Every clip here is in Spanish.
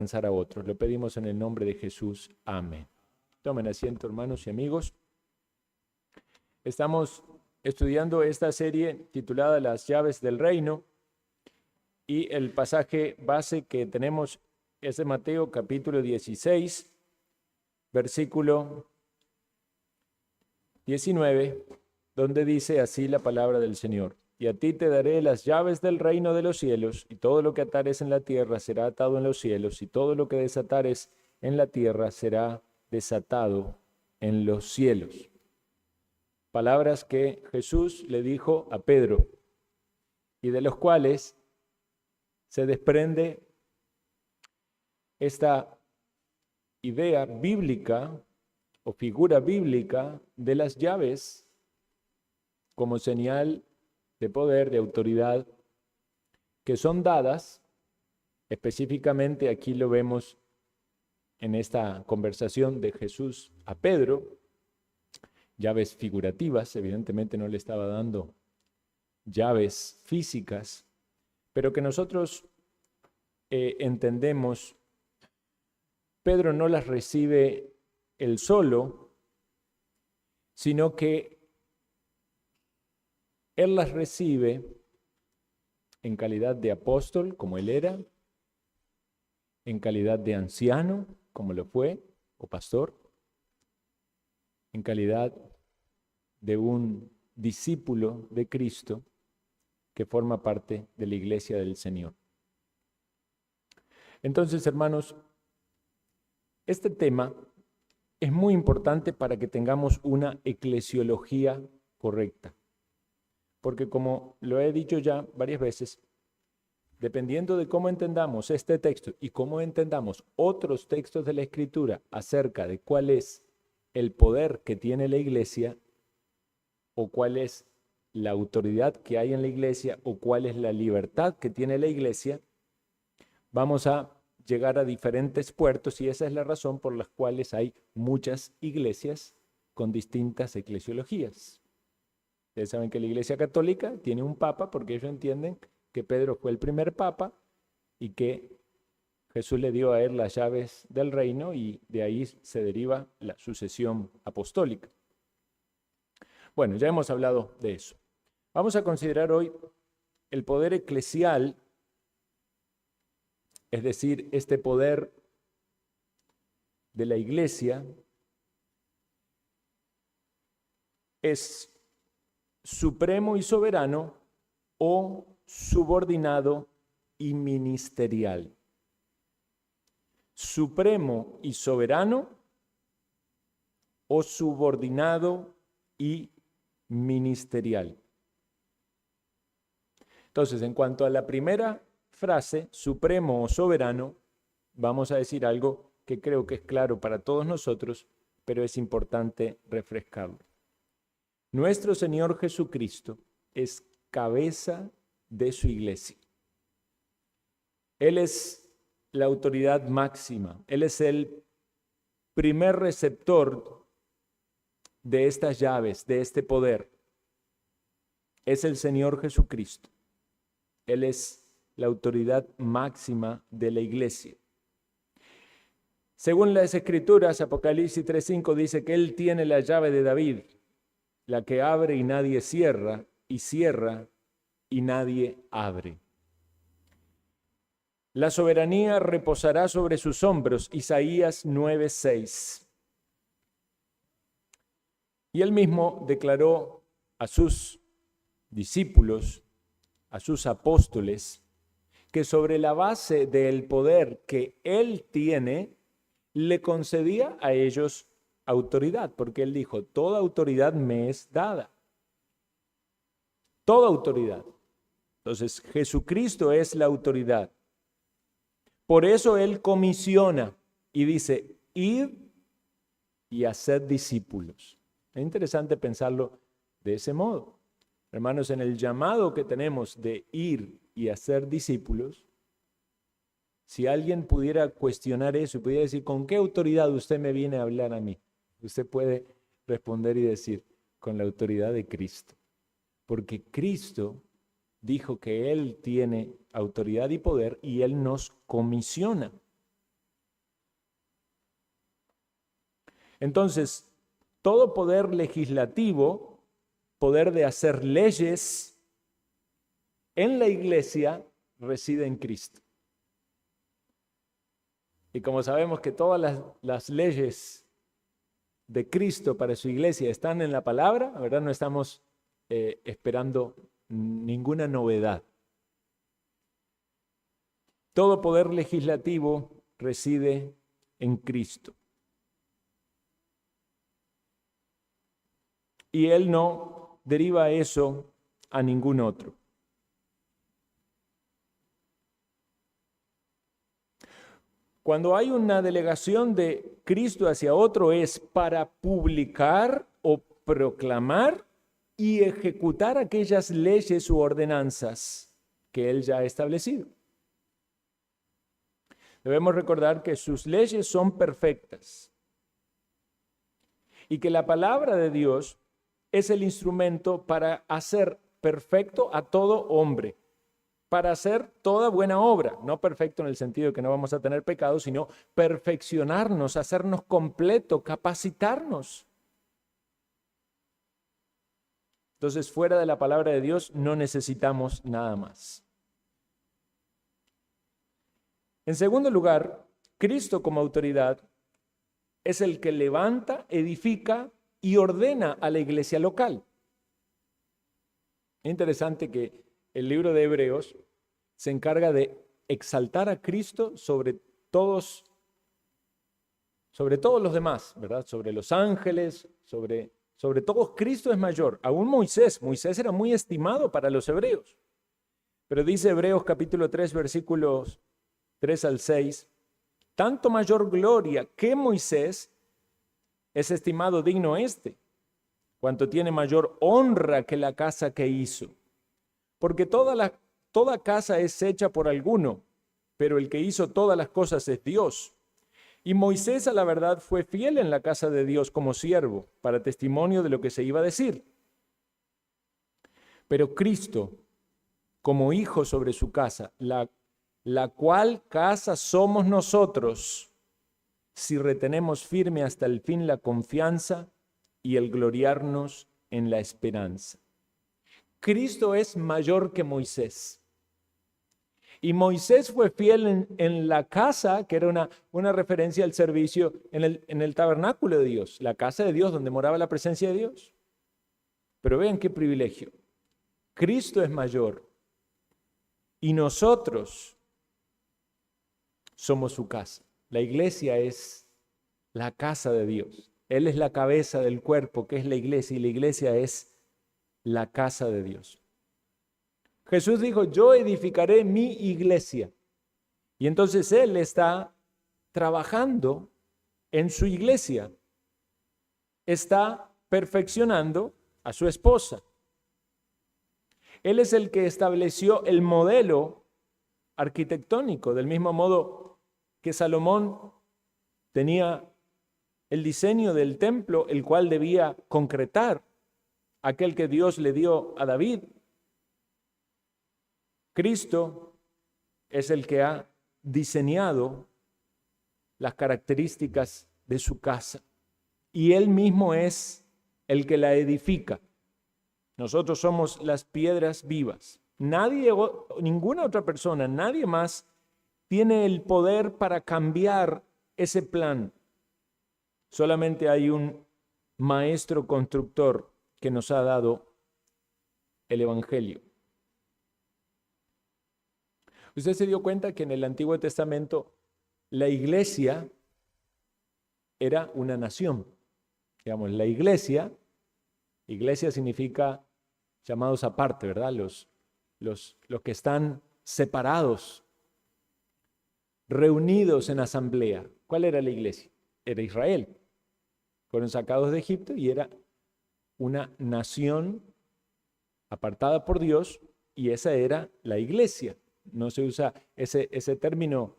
alcanzar a otros. Lo pedimos en el nombre de Jesús. Amén. Tomen asiento, hermanos y amigos. Estamos estudiando esta serie titulada Las llaves del reino y el pasaje base que tenemos es de Mateo capítulo 16, versículo 19, donde dice así la palabra del Señor. Y a ti te daré las llaves del reino de los cielos, y todo lo que atares en la tierra será atado en los cielos, y todo lo que desatares en la tierra será desatado en los cielos. Palabras que Jesús le dijo a Pedro, y de los cuales se desprende esta idea bíblica o figura bíblica de las llaves como señal de poder, de autoridad, que son dadas, específicamente aquí lo vemos en esta conversación de Jesús a Pedro, llaves figurativas, evidentemente no le estaba dando llaves físicas, pero que nosotros entendemos, Pedro no las recibe él solo, sino que él las recibe en calidad de apóstol, como él era, en calidad de anciano, como lo fue, o pastor, en calidad de un discípulo de Cristo que forma parte de la iglesia del Señor. Entonces, hermanos, este tema es muy importante para que tengamos una eclesiología correcta. Porque como lo he dicho ya varias veces, dependiendo de cómo entendamos este texto y cómo entendamos otros textos de la Escritura acerca de cuál es el poder que tiene la iglesia, o cuál es la autoridad que hay en la iglesia, o cuál es la libertad que tiene la iglesia, vamos a llegar a diferentes puertos, y esa es la razón por la cual hay muchas iglesias con distintas eclesiologías. Ustedes saben que la Iglesia Católica tiene un papa porque ellos entienden que Pedro fue el primer papa y que Jesús le dio a él las llaves del reino, y de ahí se deriva la sucesión apostólica. Bueno, ya hemos hablado de eso. Vamos a considerar hoy el poder eclesial, es decir, este poder de la iglesia es supremo y soberano o subordinado y ministerial. Supremo y soberano o subordinado y ministerial. Entonces, en cuanto a la primera frase, supremo o soberano, vamos a decir algo que creo que es claro para todos nosotros, pero es importante refrescarlo. Nuestro Señor Jesucristo es cabeza de su iglesia. Él es la autoridad máxima. Él es el primer receptor de estas llaves, de este poder. Es el Señor Jesucristo. Él es la autoridad máxima de la iglesia. Según las Escrituras, Apocalipsis 3:5 dice que Él tiene la llave de David, la que abre y nadie cierra, y cierra y nadie abre. La soberanía reposará sobre sus hombros, Isaías 9:6. Y él mismo declaró a sus discípulos, a sus apóstoles, que sobre la base del poder que él tiene, le concedía a ellos autoridad, porque él dijo, toda autoridad me es dada. Toda autoridad. Entonces, Jesucristo es la autoridad. Por eso él comisiona y dice, id y haced discípulos. Es interesante pensarlo de ese modo. Hermanos, en el llamado que tenemos de ir y hacer discípulos, si alguien pudiera cuestionar eso y pudiera decir, ¿con qué autoridad usted me viene a hablar a mí? Usted puede responder y decir, con la autoridad de Cristo. Porque Cristo dijo que Él tiene autoridad y poder y Él nos comisiona. Entonces, todo poder legislativo, poder de hacer leyes en la iglesia, reside en Cristo. Y como sabemos que todas las leyes de Cristo para su iglesia están en la palabra, la verdad no estamos esperando ninguna novedad. Todo poder legislativo reside en Cristo. Y Él no deriva eso a ningún otro. Cuando hay una delegación de Cristo hacia otro es para publicar o proclamar y ejecutar aquellas leyes u ordenanzas que Él ya ha establecido. Debemos recordar que sus leyes son perfectas y que la palabra de Dios es el instrumento para hacer perfecto a todo hombre, para hacer toda buena obra, no perfecto en el sentido de que no vamos a tener pecado, sino perfeccionarnos, hacernos completo, capacitarnos. Entonces, fuera de la palabra de Dios no necesitamos nada más. En segundo lugar, Cristo como autoridad es el que levanta, edifica y ordena a la iglesia local. Es interesante que el libro de Hebreos se encarga de exaltar a Cristo sobre todos los demás, ¿verdad? Sobre los ángeles, sobre todos Cristo es mayor. Aún Moisés era muy estimado para los hebreos. Pero dice Hebreos capítulo 3, versículos 3 al 6, tanto mayor gloria que Moisés es estimado digno cuanto tiene mayor honra que la casa que hizo. Porque toda casa es hecha por alguno, pero el que hizo todas las cosas es Dios. Y Moisés a la verdad fue fiel en la casa de Dios como siervo, para testimonio de lo que se iba a decir. Pero Cristo, como hijo sobre su casa, la cual casa somos nosotros, si retenemos firme hasta el fin la confianza y el gloriarnos en la esperanza. Cristo es mayor que Moisés. Y Moisés fue fiel en la casa, que era una referencia al servicio en el tabernáculo de Dios, la casa de Dios donde moraba la presencia de Dios. Pero vean qué privilegio. Cristo es mayor y nosotros somos su casa. La iglesia es la casa de Dios. Él es la cabeza del cuerpo, que es la iglesia, y la iglesia es la casa de Dios. Jesús dijo, yo edificaré mi iglesia. Y entonces Él está trabajando en su iglesia. Está perfeccionando a su esposa. Él es el que estableció el modelo arquitectónico, del mismo modo que Salomón tenía el diseño del templo, el cual debía concretar aquel que Dios le dio a David. Cristo es el que ha diseñado las características de su casa y Él mismo es el que la edifica. Nosotros somos las piedras vivas. Ninguna otra persona, nadie más tiene el poder para cambiar ese plan. Solamente hay un maestro constructor que nos ha dado el Evangelio. Usted se dio cuenta que en el Antiguo Testamento la iglesia era una nación. Digamos, la iglesia significa llamados aparte, ¿verdad? Los que están separados, reunidos en asamblea. ¿Cuál era la iglesia? Era Israel. Fueron sacados de Egipto y era una nación apartada por Dios y esa era la iglesia. No se usa ese término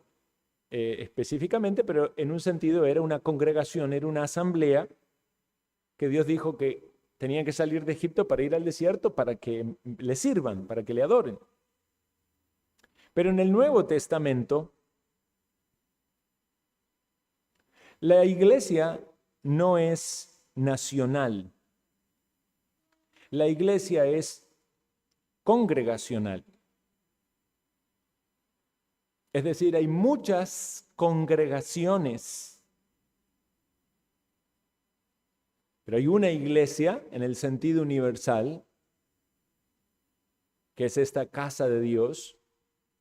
específicamente, pero en un sentido era una congregación, era una asamblea que Dios dijo que tenían que salir de Egipto para ir al desierto para que le sirvan, para que le adoren. Pero en el Nuevo Testamento, la iglesia no es nacional. La iglesia es congregacional. Es decir, hay muchas congregaciones, pero hay una iglesia en el sentido universal, que es esta casa de Dios,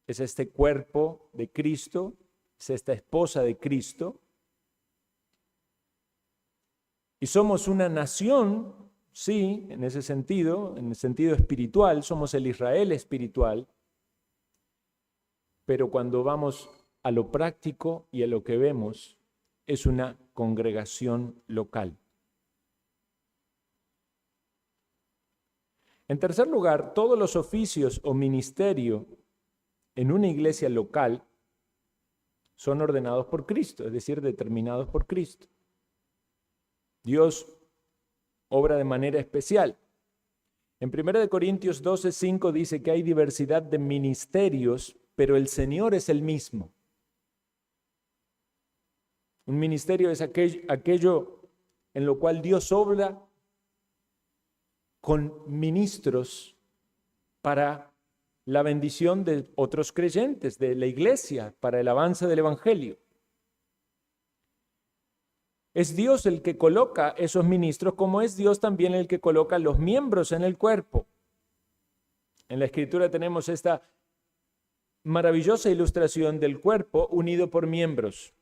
es este cuerpo de Cristo, es esta esposa de Cristo. Y somos una nación, sí, en ese sentido, en el sentido espiritual, somos el Israel espiritual, pero cuando vamos a lo práctico y a lo que vemos, es una congregación local. En tercer lugar, todos los oficios o ministerio en una iglesia local son ordenados por Cristo, es decir, determinados por Cristo. Dios obra de manera especial. En 1 Corintios 12:5 dice que hay diversidad de ministerios, pero el Señor es el mismo. Un ministerio es aquello en lo cual Dios obra con ministros para la bendición de otros creyentes, de la iglesia, para el avance del evangelio. Es Dios el que coloca esos ministros, como es Dios también el que coloca los miembros en el cuerpo. En la Escritura tenemos esta maravillosa ilustración del cuerpo unido por miembros.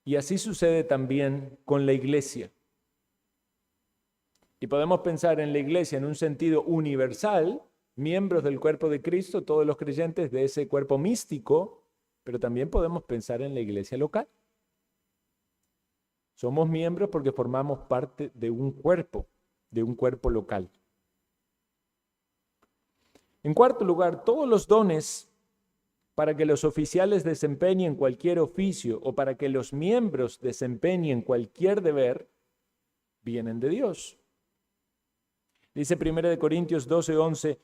Y así sucede también con la iglesia. Y podemos pensar en la iglesia en un sentido universal, miembros del cuerpo de Cristo, todos los creyentes de ese cuerpo místico, pero también podemos pensar en la iglesia local. Somos miembros porque formamos parte de un cuerpo local. En cuarto lugar, todos los dones para que los oficiales desempeñen cualquier oficio o para que los miembros desempeñen cualquier deber, vienen de Dios. Dice 1 Corintios 12:11,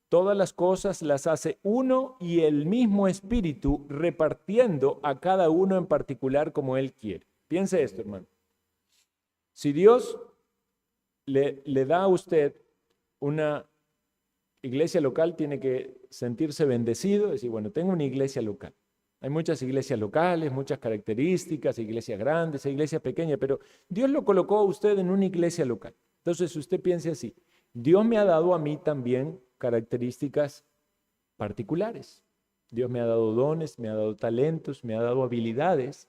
todas las cosas las hace uno y el mismo Espíritu, repartiendo a cada uno en particular como Él quiere. Piense esto, hermano. Si Dios le da a usted una iglesia local, tiene que sentirse bendecido, decir, bueno, tengo una iglesia local. Hay muchas iglesias locales, muchas características, iglesias grandes, iglesias pequeñas, pero Dios lo colocó a usted en una iglesia local. Entonces usted piense así, Dios me ha dado a mí también características particulares. Dios me ha dado dones, me ha dado talentos, me ha dado habilidades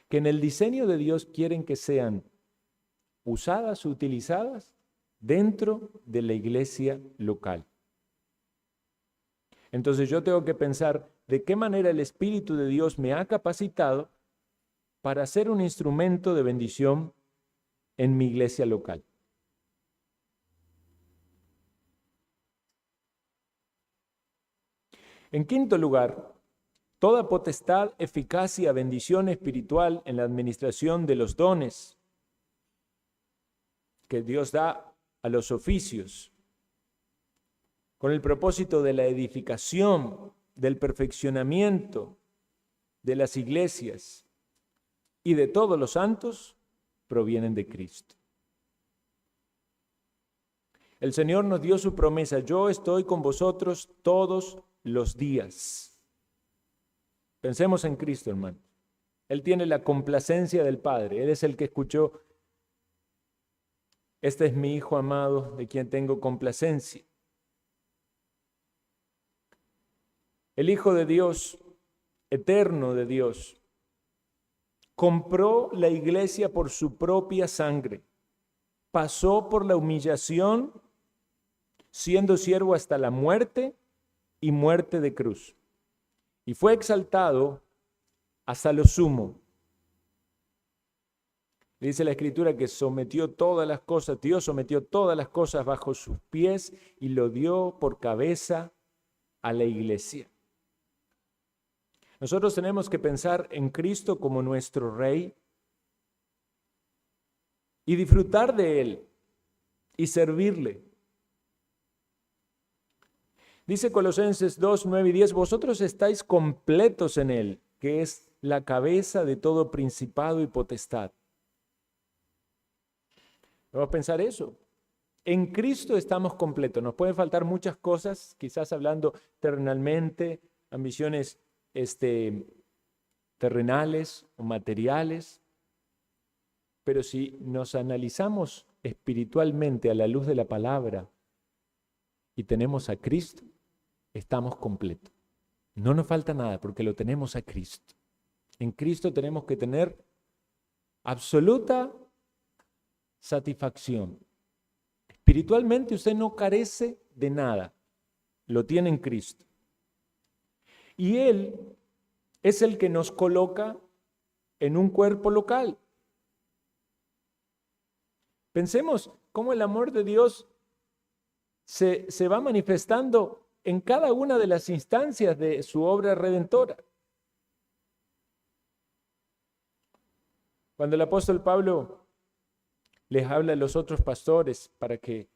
que en el diseño de Dios quieren que sean usadas, utilizadas dentro de la iglesia local. Entonces yo tengo que pensar de qué manera el Espíritu de Dios me ha capacitado para ser un instrumento de bendición en mi iglesia local. En quinto lugar, toda potestad, eficacia, bendición espiritual en la administración de los dones que Dios da a los oficios, con el propósito de la edificación, del perfeccionamiento de las iglesias y de todos los santos, provienen de Cristo. El Señor nos dio su promesa, yo estoy con vosotros todos los días. Pensemos en Cristo, hermano. Él tiene la complacencia del Padre. Él es el que escuchó, este es mi Hijo amado, de quien tengo complacencia. El Hijo de Dios, eterno de Dios, compró la iglesia por su propia sangre. Pasó por la humillación, siendo siervo hasta la muerte y muerte de cruz. Y fue exaltado hasta lo sumo. Dice la Escritura que sometió todas las cosas, Dios sometió todas las cosas bajo sus pies y lo dio por cabeza a la iglesia. Nosotros tenemos que pensar en Cristo como nuestro Rey y disfrutar de Él y servirle. Dice Colosenses 2, 9 y 10, vosotros estáis completos en Él, que es la cabeza de todo principado y potestad. Vamos a pensar eso. En Cristo estamos completos. Nos pueden faltar muchas cosas, quizás hablando terrenalmente, ambiciones terrenales o materiales, pero si nos analizamos espiritualmente a la luz de la palabra y tenemos a Cristo, estamos completos. No nos falta nada porque lo tenemos a Cristo. En Cristo tenemos que tener absoluta satisfacción. Espiritualmente usted no carece de nada, lo tiene en Cristo. Y Él es el que nos coloca en un cuerpo local. Pensemos cómo el amor de Dios se va manifestando en cada una de las instancias de su obra redentora. Cuando el apóstol Pablo les habla a los otros pastores para que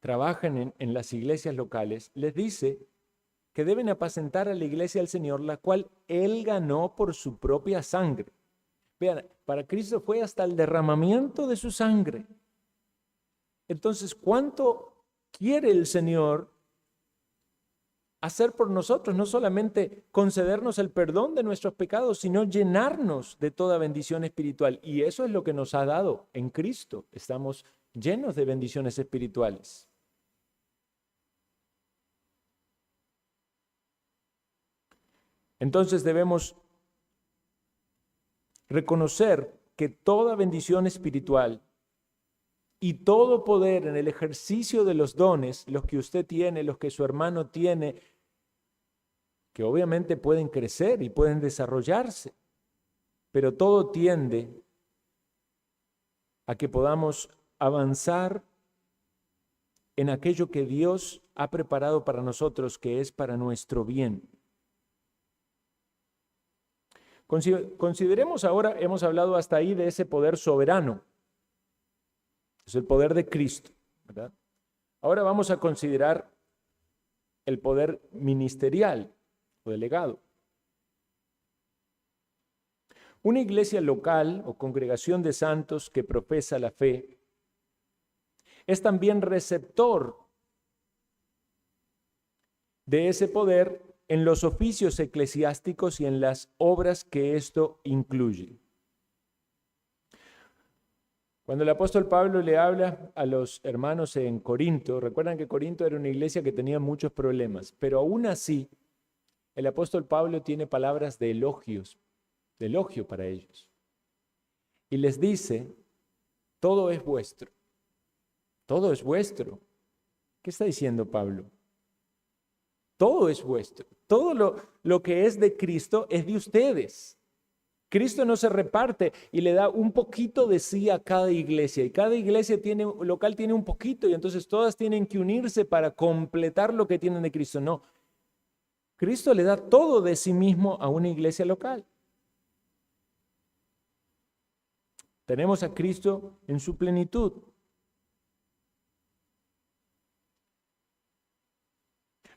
trabajen en las iglesias locales, les dice que deben apacentar a la iglesia del Señor, la cual Él ganó por su propia sangre. Vean, para Cristo fue hasta el derramamiento de su sangre. Entonces, ¿cuánto quiere el Señor hacer por nosotros? No solamente concedernos el perdón de nuestros pecados, sino llenarnos de toda bendición espiritual. Y eso es lo que nos ha dado en Cristo. Estamos llenos de bendiciones espirituales. Entonces debemos reconocer que toda bendición espiritual y todo poder en el ejercicio de los dones, los que usted tiene, los que su hermano tiene, que obviamente pueden crecer y pueden desarrollarse, pero todo tiende a que podamos avanzar en aquello que Dios ha preparado para nosotros, que es para nuestro bien. Consideremos ahora, hemos hablado hasta ahí de ese poder soberano, es el poder de Cristo, ¿verdad? Ahora vamos a considerar el poder ministerial o delegado. Una iglesia local o congregación de santos que profesa la fe es también receptor de ese poder en los oficios eclesiásticos y en las obras que esto incluye. Cuando el apóstol Pablo le habla a los hermanos en Corinto, recuerdan que Corinto era una iglesia que tenía muchos problemas, pero aún así el apóstol Pablo tiene palabras de elogio para ellos. Y les dice, todo es vuestro, todo es vuestro. ¿Qué está diciendo Pablo? Todo es vuestro. Todo lo que es de Cristo es de ustedes. Cristo no se reparte y le da un poquito de sí a cada iglesia. Y cada iglesia local tiene un poquito y entonces todas tienen que unirse para completar lo que tienen de Cristo. No. Cristo le da todo de sí mismo a una iglesia local. Tenemos a Cristo en su plenitud.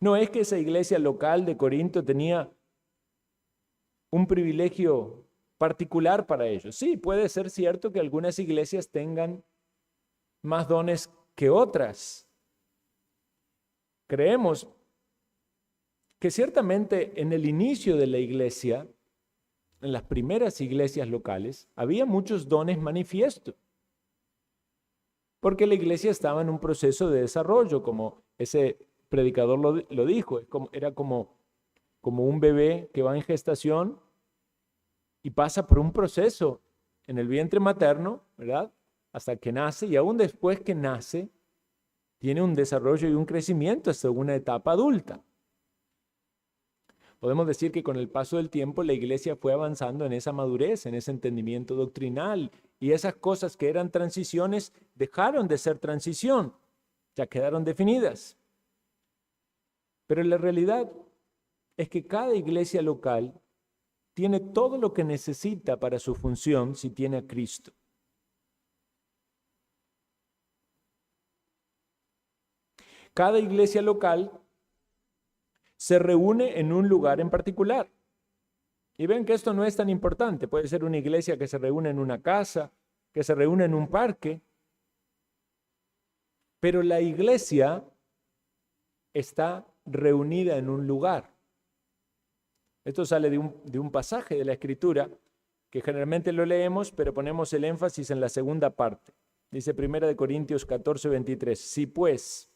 No es que esa iglesia local de Corinto tenía un privilegio particular para ellos. Sí, puede ser cierto que algunas iglesias tengan más dones que otras. Creemos que ciertamente en el inicio de la iglesia, en las primeras iglesias locales, había muchos dones manifiestos, porque la iglesia estaba en un proceso de desarrollo, como ese predicador lo dijo, era como un bebé que va en gestación y pasa por un proceso en el vientre materno, ¿verdad? Hasta que nace, y aún después que nace, tiene un desarrollo y un crecimiento hasta una etapa adulta. Podemos decir que con el paso del tiempo la iglesia fue avanzando en esa madurez, en ese entendimiento doctrinal, y esas cosas que eran transiciones dejaron de ser transición, ya quedaron definidas. Pero la realidad es que cada iglesia local tiene todo lo que necesita para su función si tiene a Cristo. Cada iglesia local se reúne en un lugar en particular. Y ven que esto no es tan importante. Puede ser una iglesia que se reúne en una casa, que se reúne en un parque. Pero la iglesia está reunida en un lugar. Esto sale de un pasaje de la Escritura que generalmente lo leemos, pero ponemos el énfasis en la segunda parte. Dice 1 Corintios 14, 23. Si pues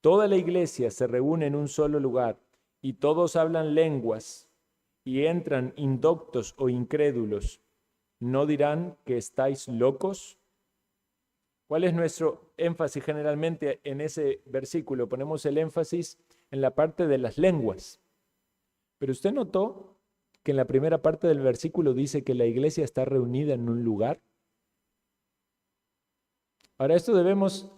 toda la iglesia se reúne en un solo lugar y todos hablan lenguas y entran indoctos o incrédulos, ¿no dirán que estáis locos? ¿Cuál es nuestro énfasis generalmente en ese versículo? Ponemos el énfasis en la parte de las lenguas. Pero usted notó que en la primera parte del versículo dice que la iglesia está reunida en un lugar. Ahora, esto debemos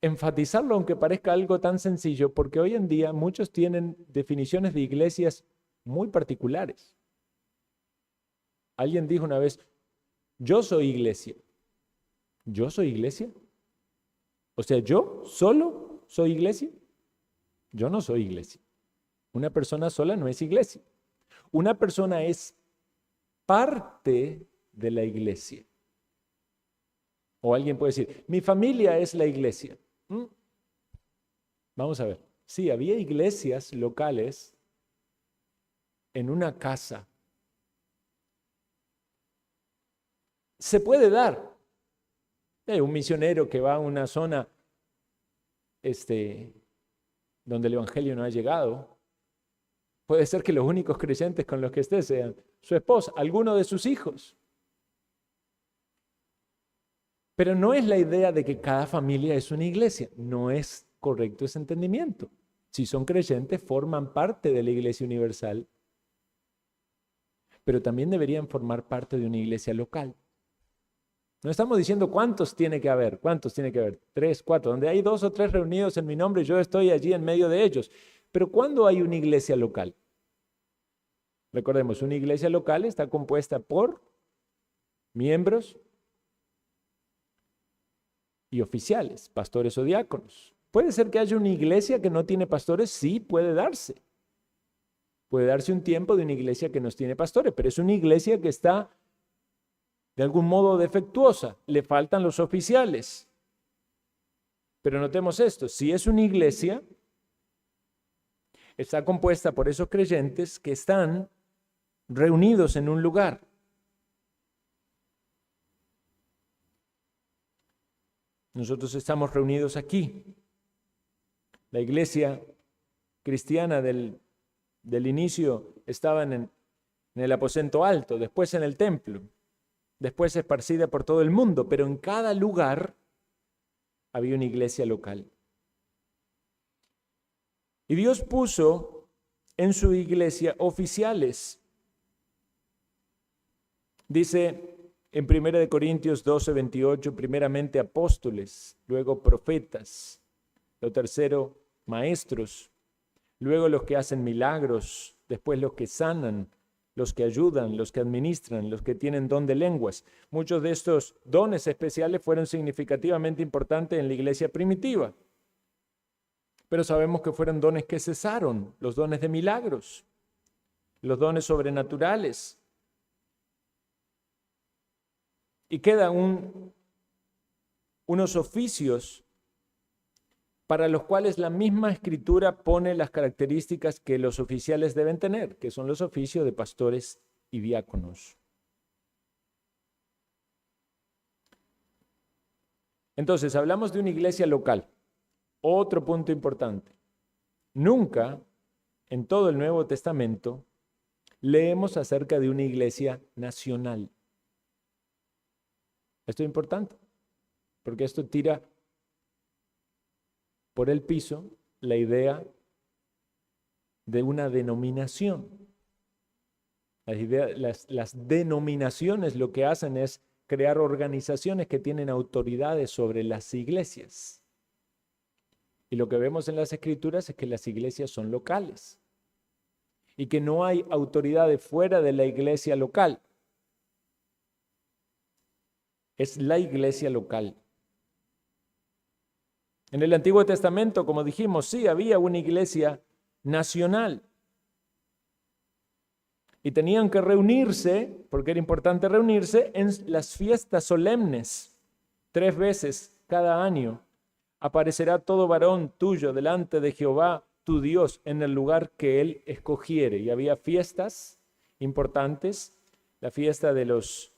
enfatizarlo, aunque parezca algo tan sencillo, porque hoy en día muchos tienen definiciones de iglesias muy particulares. Alguien dijo una vez, yo soy iglesia. ¿Yo soy iglesia? O sea, ¿yo solo soy iglesia? Yo no soy iglesia. Una persona sola no es iglesia. Una persona es parte de la iglesia. O alguien puede decir, mi familia es la iglesia. Vamos a ver. Sí, había iglesias locales en una casa. Se puede dar. Un misionero que va a una zona donde el evangelio no ha llegado. Puede ser que los únicos creyentes con los que esté sean su esposa, alguno de sus hijos. Pero no es la idea de que cada familia es una iglesia. No es correcto ese entendimiento. Si son creyentes, forman parte de la iglesia universal, pero también deberían formar parte de una iglesia local. No estamos diciendo cuántos tiene que haber, 3, 4, donde hay 2 o 3 reunidos en mi nombre, yo estoy allí en medio de ellos. Pero ¿cuándo hay una iglesia local? Recordemos, una iglesia local está compuesta por miembros y oficiales, pastores o diáconos. ¿Puede ser que haya una iglesia que no tiene pastores? Sí, puede darse. Puede darse un tiempo de una iglesia que no tiene pastores, pero es una iglesia que está de algún modo defectuosa. Le faltan los oficiales. Pero notemos esto, si es una iglesia, está compuesta por esos creyentes que están reunidos en un lugar. Nosotros estamos reunidos aquí. La iglesia cristiana del inicio estaba en el aposento alto, después en el templo, después esparcida por todo el mundo, pero en cada lugar había una iglesia local. Y Dios puso en su iglesia oficiales. Dice en 1 Corintios 12, 28, primeramente apóstoles, luego profetas, lo tercero maestros, luego los que hacen milagros, después los que sanan, los que ayudan, los que administran, los que tienen don de lenguas. Muchos de estos dones especiales fueron significativamente importantes en la iglesia primitiva. Pero sabemos que fueron dones que cesaron, los dones de milagros, los dones sobrenaturales. Y quedan unos oficios para los cuales la misma Escritura pone las características que los oficiales deben tener, que son los oficios de pastores y diáconos. Entonces, hablamos de una iglesia local. Otro punto importante. Nunca en todo el Nuevo Testamento leemos acerca de una iglesia nacional. Esto es importante, porque esto tira por el piso la idea de una denominación. Las denominaciones lo que hacen es crear organizaciones que tienen autoridades sobre las iglesias. Y lo que vemos en las Escrituras es que las iglesias son locales y que no hay autoridades fuera de la iglesia local. Es la iglesia local. En el Antiguo Testamento, como dijimos, sí había una iglesia nacional. Y tenían que reunirse, porque era importante reunirse, en las fiestas solemnes. 3 veces cada año aparecerá todo varón tuyo delante de Jehová tu Dios en el lugar que él escogiere. Y había fiestas importantes, la fiesta de los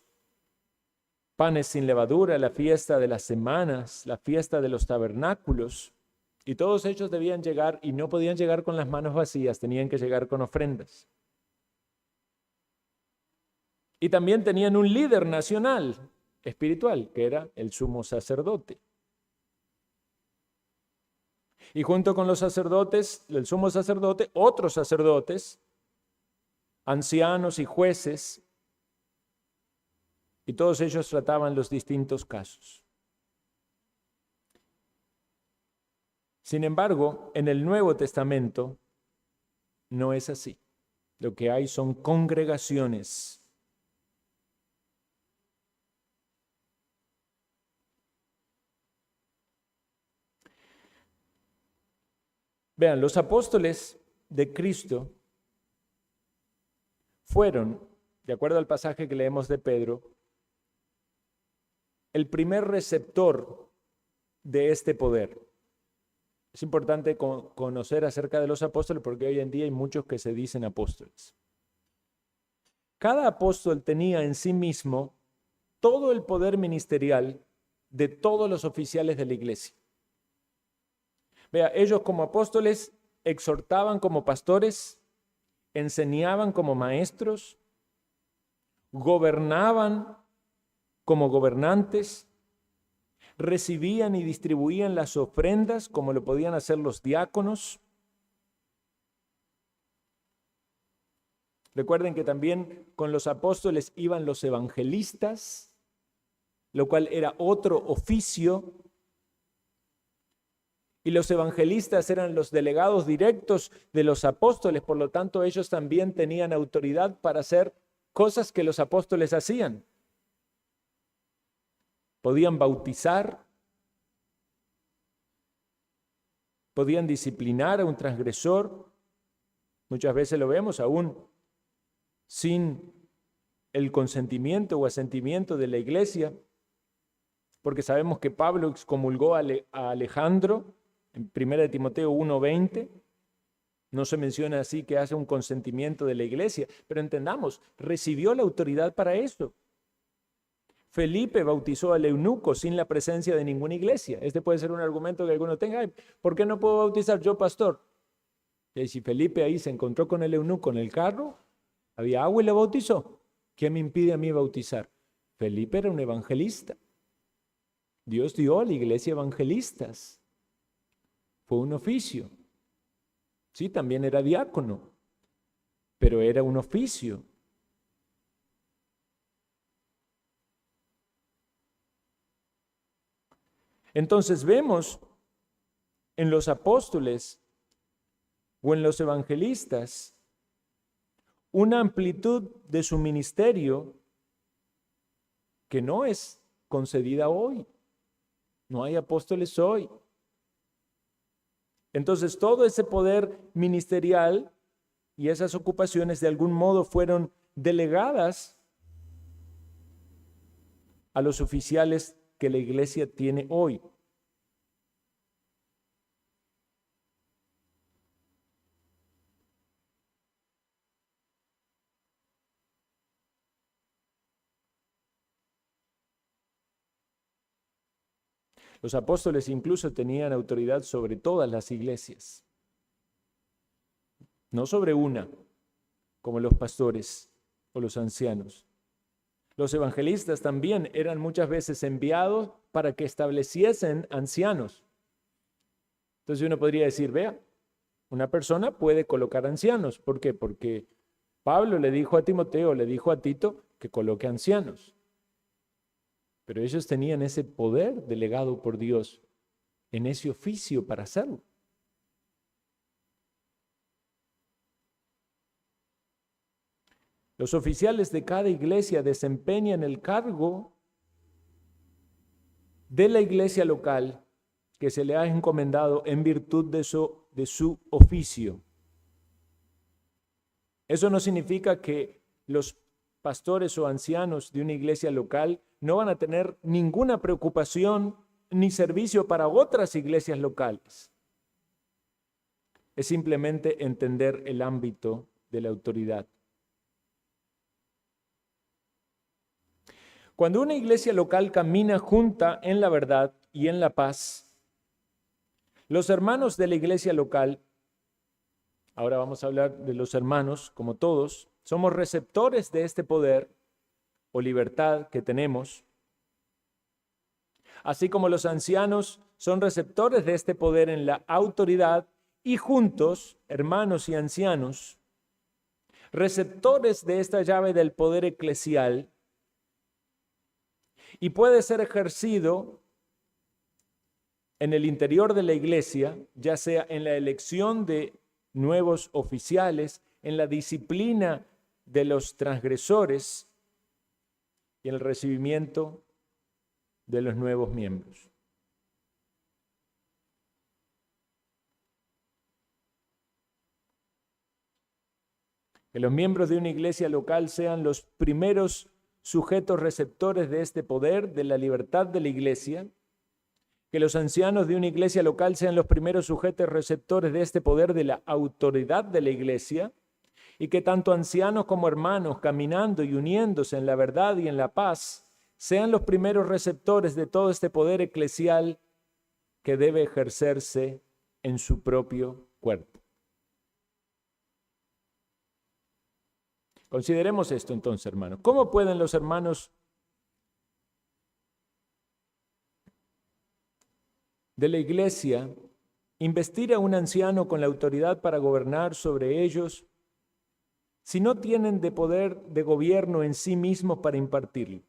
panes sin levadura, la fiesta de las semanas, la fiesta de los tabernáculos. Y todos ellos debían llegar y no podían llegar con las manos vacías, tenían que llegar con ofrendas. Y también tenían un líder nacional espiritual, que era el sumo sacerdote. Y junto con los sacerdotes, el sumo sacerdote, otros sacerdotes, ancianos y jueces, y todos ellos trataban los distintos casos. Sin embargo, en el Nuevo Testamento no es así. Lo que hay son congregaciones. Vean, los apóstoles de Cristo fueron, de acuerdo al pasaje que leemos de Pedro, el primer receptor de este poder. Es importante conocer acerca de los apóstoles porque hoy en día hay muchos que se dicen apóstoles. Cada apóstol tenía en sí mismo todo el poder ministerial de todos los oficiales de la iglesia. Vea, ellos como apóstoles exhortaban como pastores, enseñaban como maestros, gobernaban como gobernantes, recibían y distribuían las ofrendas como lo podían hacer los diáconos. Recuerden que también con los apóstoles iban los evangelistas, lo cual era otro oficio. Y los evangelistas eran los delegados directos de los apóstoles, por lo tanto ellos también tenían autoridad para hacer cosas que los apóstoles hacían. Podían bautizar, podían disciplinar a un transgresor. Muchas veces lo vemos aún sin el consentimiento o asentimiento de la iglesia, porque sabemos que Pablo excomulgó a Alejandro en 1 Timoteo 1:20. No se menciona así que hace un consentimiento de la iglesia, pero entendamos, recibió la autoridad para eso. Felipe bautizó al eunuco sin la presencia de ninguna iglesia. Este puede ser un argumento que alguno tenga. ¿Por qué no puedo bautizar yo, pastor? Y si Felipe ahí se encontró con el eunuco en el carro, había agua y le bautizó. ¿Qué me impide a mí bautizar? Felipe era un evangelista. Dios dio a la iglesia evangelistas. Fue un oficio. Sí, también era diácono, pero era un oficio. Entonces vemos en los apóstoles o en los evangelistas una amplitud de su ministerio que no es concedida hoy. No hay apóstoles hoy. Entonces todo ese poder ministerial y esas ocupaciones de algún modo fueron delegadas a los oficiales que la iglesia tiene hoy. Los apóstoles incluso tenían autoridad sobre todas las iglesias, no sobre una, como los pastores o los ancianos. Los evangelistas también eran muchas veces enviados para que estableciesen ancianos. Entonces uno podría decir, vea, una persona puede colocar ancianos. ¿Por qué? Porque Pablo le dijo a Timoteo, le dijo a Tito que coloque ancianos. Pero ellos tenían ese poder delegado por Dios en ese oficio para hacerlo. Los oficiales de cada iglesia desempeñan el cargo de la iglesia local que se le ha encomendado en virtud de su oficio. Eso no significa que los pastores o ancianos de una iglesia local no van a tener ninguna preocupación ni servicio para otras iglesias locales. Es simplemente entender el ámbito de la autoridad. Cuando una iglesia local camina junta en la verdad y en la paz, los hermanos de la iglesia local, ahora vamos a hablar de los hermanos como todos, somos receptores de este poder o libertad que tenemos, así como los ancianos son receptores de este poder en la autoridad y juntos, hermanos y ancianos, receptores de esta llave del poder eclesial, y puede ser ejercido en el interior de la iglesia, ya sea en la elección de nuevos oficiales, en la disciplina de los transgresores y en el recibimiento de los nuevos miembros. Que los miembros de una iglesia local sean los primeros sujetos receptores de este poder, de la libertad de la iglesia. Que los ancianos de una iglesia local sean los primeros sujetos receptores de este poder, de la autoridad de la iglesia. Y que tanto ancianos como hermanos, caminando y uniéndose en la verdad y en la paz, sean los primeros receptores de todo este poder eclesial que debe ejercerse en su propio cuerpo. Consideremos esto entonces, hermanos. ¿Cómo pueden los hermanos de la iglesia investir a un anciano con la autoridad para gobernar sobre ellos si no tienen de poder de gobierno en sí mismos para impartirlo?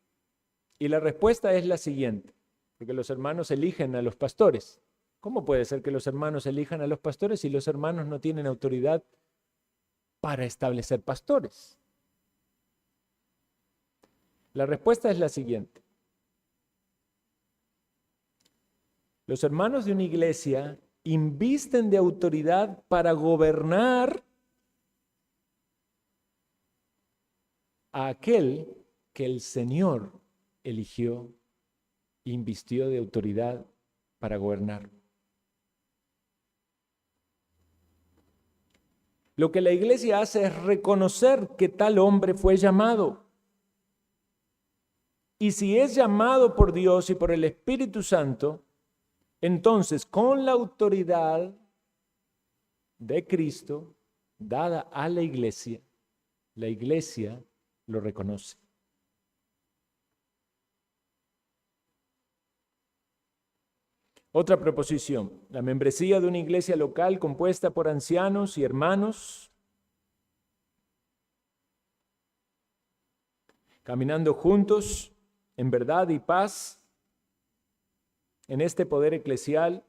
Y la respuesta es la siguiente, porque los hermanos eligen a los pastores. ¿Cómo puede ser que los hermanos elijan a los pastores si los hermanos no tienen autoridad para establecer pastores? La respuesta es la siguiente. Los hermanos de una iglesia invisten de autoridad para gobernar a aquel que el Señor eligió e invistió de autoridad para gobernar. Lo que la iglesia hace es reconocer que tal hombre fue llamado. Y si es llamado por Dios y por el Espíritu Santo, entonces con la autoridad de Cristo dada a la iglesia lo reconoce. Otra proposición, la membresía de una iglesia local compuesta por ancianos y hermanos, caminando juntos en verdad y paz, en este poder eclesial,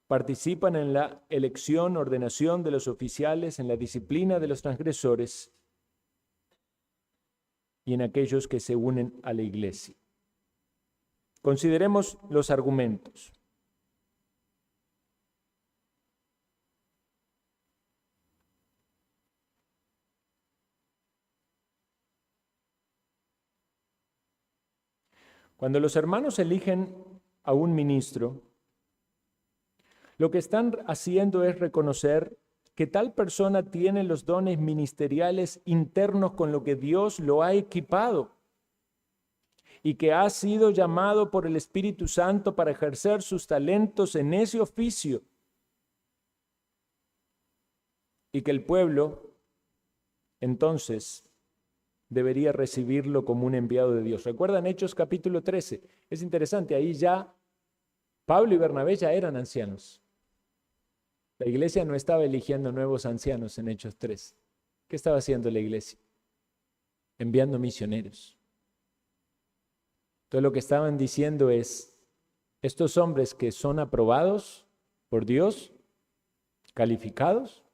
participan en la elección, ordenación de los oficiales, en la disciplina de los transgresores y en aquellos que se unen a la iglesia. Consideremos los argumentos. Cuando los hermanos eligen a un ministro, lo que están haciendo es reconocer que tal persona tiene los dones ministeriales internos con lo que Dios lo ha equipado y que ha sido llamado por el Espíritu Santo para ejercer sus talentos en ese oficio, y que el pueblo entonces debería recibirlo como un enviado de Dios. ¿Recuerdan Hechos capítulo 13? Es interesante, ahí ya Pablo y Bernabé ya eran ancianos. La iglesia no estaba eligiendo nuevos ancianos en Hechos 3. ¿Qué estaba haciendo la iglesia? Enviando misioneros. Entonces lo que estaban diciendo es, estos hombres que son aprobados por Dios, calificados,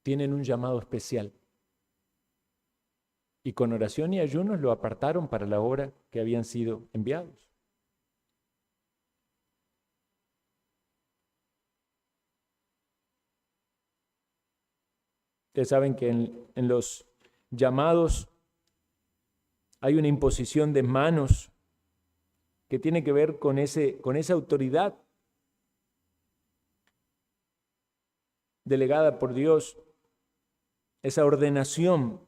tienen un llamado especial. Y con oración y ayunos lo apartaron para la obra que habían sido enviados. Ustedes saben que en los llamados hay una imposición de manos que tiene que ver con esa autoridad delegada por Dios, esa ordenación.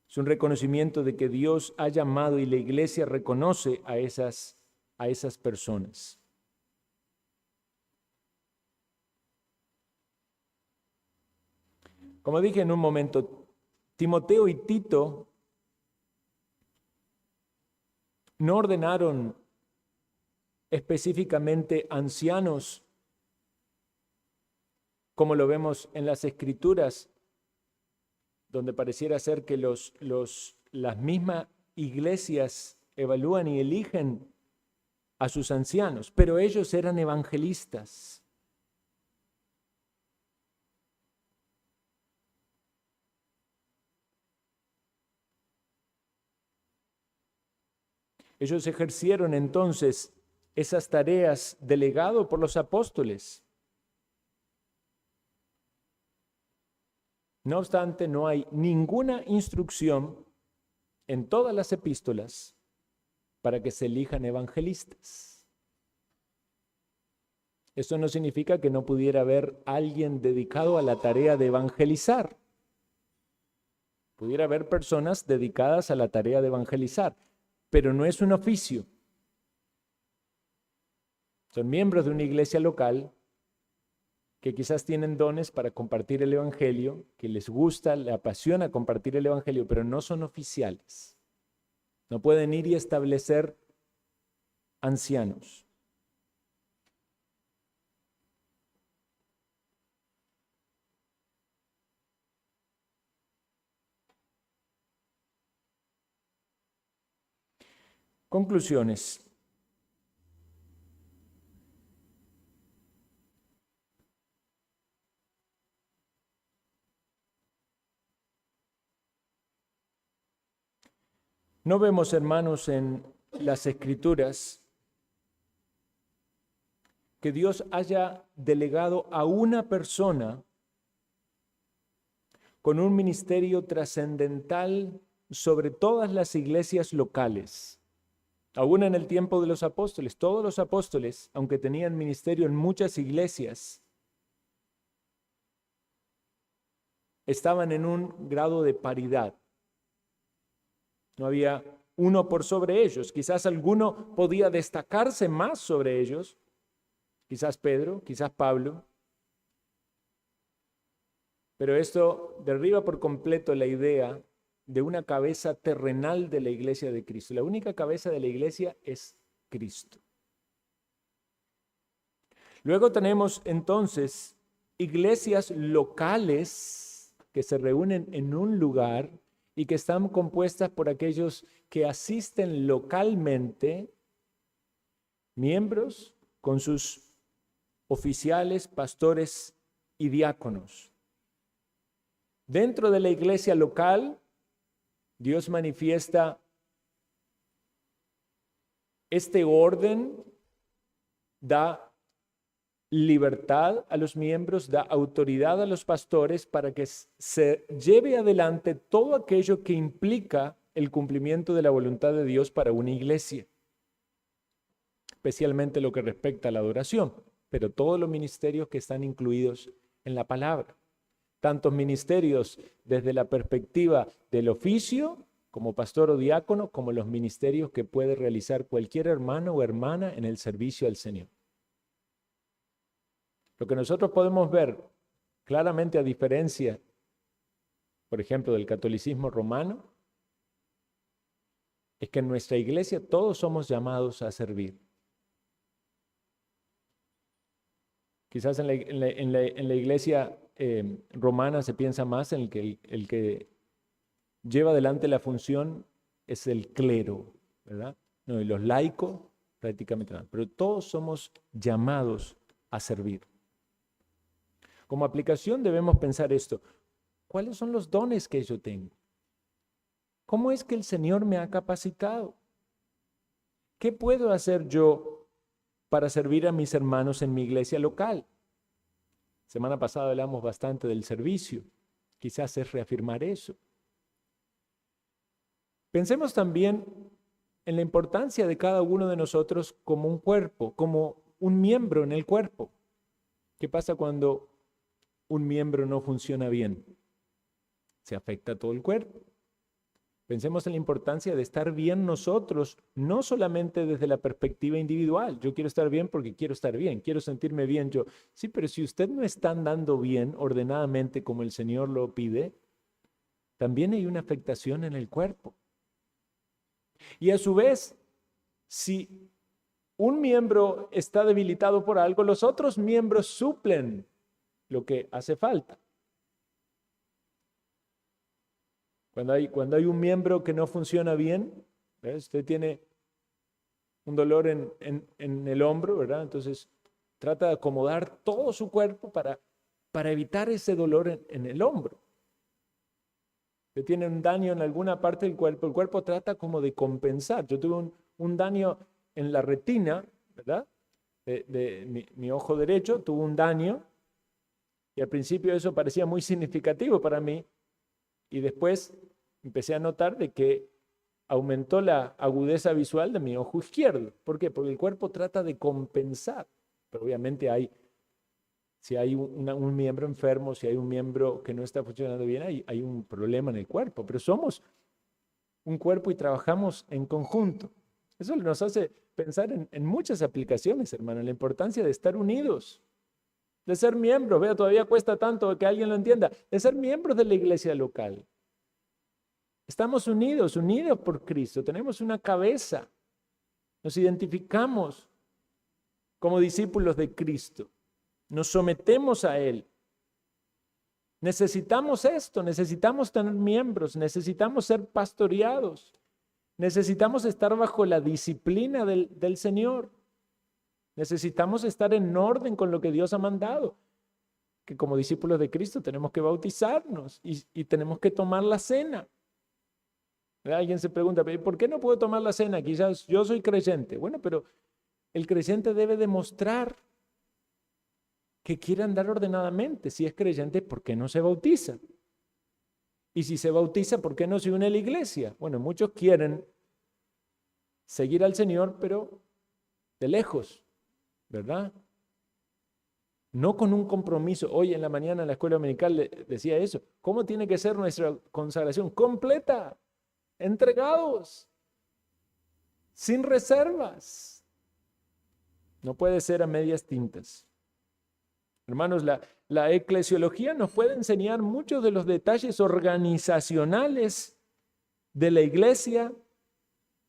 Es un reconocimiento de que Dios ha llamado y la iglesia reconoce a esas personas. Como dije en un momento, Timoteo y Tito no ordenaron específicamente ancianos, como lo vemos en las Escrituras, donde pareciera ser que las mismas iglesias evalúan y eligen a sus ancianos, pero ellos eran evangelistas. Ellos ejercieron entonces esas tareas delegado por los apóstoles. No obstante, no hay ninguna instrucción en todas las epístolas para que se elijan evangelistas. Eso no significa que no pudiera haber alguien dedicado a la tarea de evangelizar. Pudiera haber personas dedicadas a la tarea de evangelizar, pero no es un oficio. Son miembros de una iglesia local que quizás tienen dones para compartir el evangelio, que les gusta, les apasiona compartir el evangelio, pero no son oficiales. No pueden ir y establecer ancianos. Conclusiones. No vemos, hermanos, en las Escrituras que Dios haya delegado a una persona con un ministerio trascendental sobre todas las iglesias locales. Aún en el tiempo de los apóstoles, todos los apóstoles, aunque tenían ministerio en muchas iglesias, estaban en un grado de paridad. No había uno por sobre ellos. Quizás alguno podía destacarse más sobre ellos. Quizás Pedro, quizás Pablo. Pero esto derriba por completo la idea de una cabeza terrenal de la iglesia de Cristo. La única cabeza de la iglesia es Cristo. Luego tenemos entonces iglesias locales que se reúnen en un lugar y que están compuestas por aquellos que asisten localmente, miembros con sus oficiales, pastores y diáconos. Dentro de la iglesia local, Dios manifiesta este orden, da libertad a los miembros, da autoridad a los pastores para que se lleve adelante todo aquello que implica el cumplimiento de la voluntad de Dios para una iglesia, especialmente lo que respecta a la adoración, pero todos los ministerios que están incluidos en la palabra. Tantos ministerios desde la perspectiva del oficio, como pastor o diácono, como los ministerios que puede realizar cualquier hermano o hermana en el servicio al Señor. Lo que nosotros podemos ver claramente a diferencia, por ejemplo, del catolicismo romano, es que en nuestra iglesia todos somos llamados a servir. Quizás en la iglesia romana se piensa más en el que lleva adelante la función es el clero, ¿verdad? No, y los laicos prácticamente nada, pero todos somos llamados a servir. Como aplicación debemos pensar esto: ¿cuáles son los dones que yo tengo? ¿Cómo es que el Señor me ha capacitado? ¿Qué puedo hacer yo para servir a mis hermanos en mi iglesia local? Semana pasada hablamos bastante del servicio. Quizás es reafirmar eso. Pensemos también en la importancia de cada uno de nosotros como un cuerpo, como un miembro en el cuerpo. ¿Qué pasa cuando un miembro no funciona bien? Se afecta a todo el cuerpo. Pensemos en la importancia de estar bien nosotros, no solamente desde la perspectiva individual. Yo quiero estar bien porque quiero estar bien, quiero sentirme bien yo. Sí, pero si usted no está andando bien ordenadamente como el Señor lo pide, también hay una afectación en el cuerpo. Y a su vez, si un miembro está debilitado por algo, los otros miembros suplen lo que hace falta. Cuando hay un miembro que no funciona bien, ¿ves? Usted tiene un dolor en el hombro, ¿verdad? Entonces trata de acomodar todo su cuerpo para evitar ese dolor en el hombro. Usted tiene un daño en alguna parte del cuerpo, el cuerpo trata como de compensar. Yo tuve un daño en la retina, ¿verdad? Mi ojo derecho tuvo un daño y al principio eso parecía muy significativo para mí y después empecé a notar de que aumentó la agudeza visual de mi ojo izquierdo. ¿Por qué? Porque el cuerpo trata de compensar, pero obviamente si hay un miembro enfermo, si hay un miembro que no está funcionando bien, hay un problema en el cuerpo, pero somos un cuerpo y trabajamos en conjunto. Eso nos hace pensar en muchas aplicaciones, hermano, la importancia de estar unidos, de ser miembros. Vea, todavía cuesta tanto que alguien lo entienda, de ser miembros de la iglesia local. Estamos unidos por Cristo, tenemos una cabeza, nos identificamos como discípulos de Cristo, nos sometemos a Él. Necesitamos esto, necesitamos tener miembros, necesitamos ser pastoreados, necesitamos estar bajo la disciplina del Señor, necesitamos estar en orden con lo que Dios ha mandado, que como discípulos de Cristo tenemos que bautizarnos y tenemos que tomar la cena. Alguien se pregunta, ¿por qué no puedo tomar la cena? Quizás yo soy creyente. Bueno, pero el creyente debe demostrar que quiere andar ordenadamente. Si es creyente, ¿por qué no se bautiza? Y si se bautiza, ¿por qué no se une a la iglesia? Bueno, muchos quieren seguir al Señor, pero de lejos, ¿verdad? No con un compromiso. Hoy en la mañana en la escuela dominical decía eso. ¿Cómo tiene que ser nuestra consagración? Completa, entregados, sin reservas. No puede ser a medias tintas. Hermanos, la eclesiología nos puede enseñar muchos de los detalles organizacionales de la iglesia,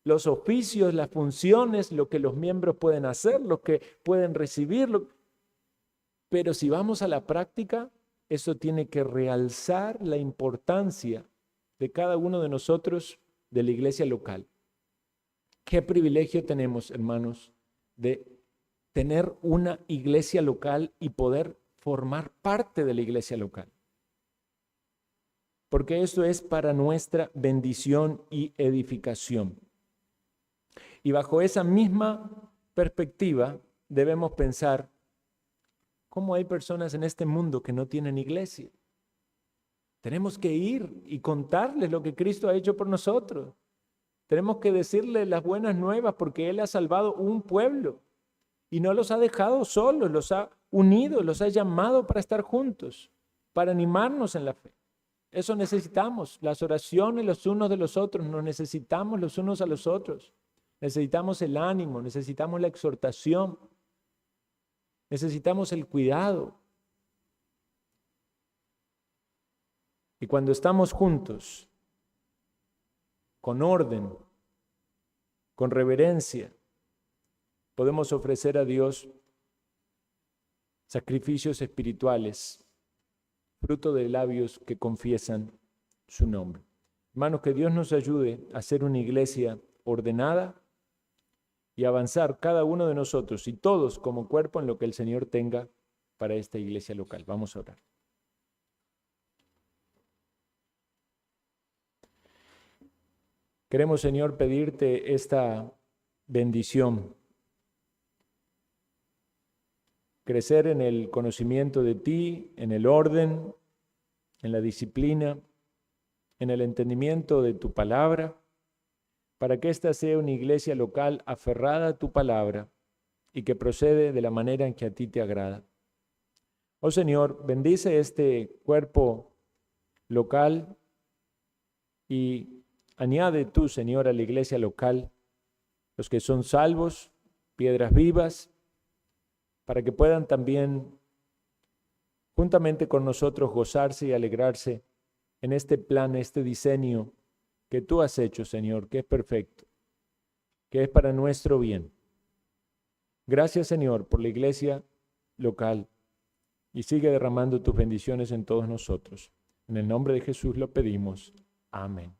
los oficios, las funciones, lo que los miembros pueden hacer, lo que pueden recibir. Pero si vamos a la práctica, eso tiene que realzar la importancia de cada uno de nosotros de la iglesia local. Qué privilegio tenemos, hermanos, de tener una iglesia local y poder formar parte de la iglesia local. Porque eso es para nuestra bendición y edificación. Y bajo esa misma perspectiva debemos pensar cómo hay personas en este mundo que no tienen iglesia. Tenemos que ir y contarles lo que Cristo ha hecho por nosotros. Tenemos que decirles las buenas nuevas porque Él ha salvado un pueblo y no los ha dejado solos, los ha unido, los ha llamado para estar juntos, para animarnos en la fe. Eso necesitamos, las oraciones los unos de los otros, nos necesitamos los unos a los otros. Necesitamos el ánimo, necesitamos la exhortación, necesitamos el cuidado. Y cuando estamos juntos, con orden, con reverencia, podemos ofrecer a Dios sacrificios espirituales, fruto de labios que confiesan su nombre. Hermanos, que Dios nos ayude a ser una iglesia ordenada y avanzar cada uno de nosotros y todos como cuerpo en lo que el Señor tenga para esta iglesia local. Vamos a orar. Queremos, Señor, pedirte esta bendición. crecer en el conocimiento de ti, en el orden, en la disciplina, en el entendimiento de tu palabra, para que ésta sea una iglesia local aferrada a tu palabra y que procede de la manera en que a ti te agrada. Oh Señor, bendice este cuerpo local y añade tú, Señor, a la iglesia local los que son salvos, piedras vivas, para que puedan también, juntamente con nosotros, gozarse y alegrarse en este plan, este diseño que tú has hecho, Señor, que es perfecto, que es para nuestro bien. Gracias, Señor, por la iglesia local y sigue derramando tus bendiciones en todos nosotros. En el nombre de Jesús lo pedimos. Amén.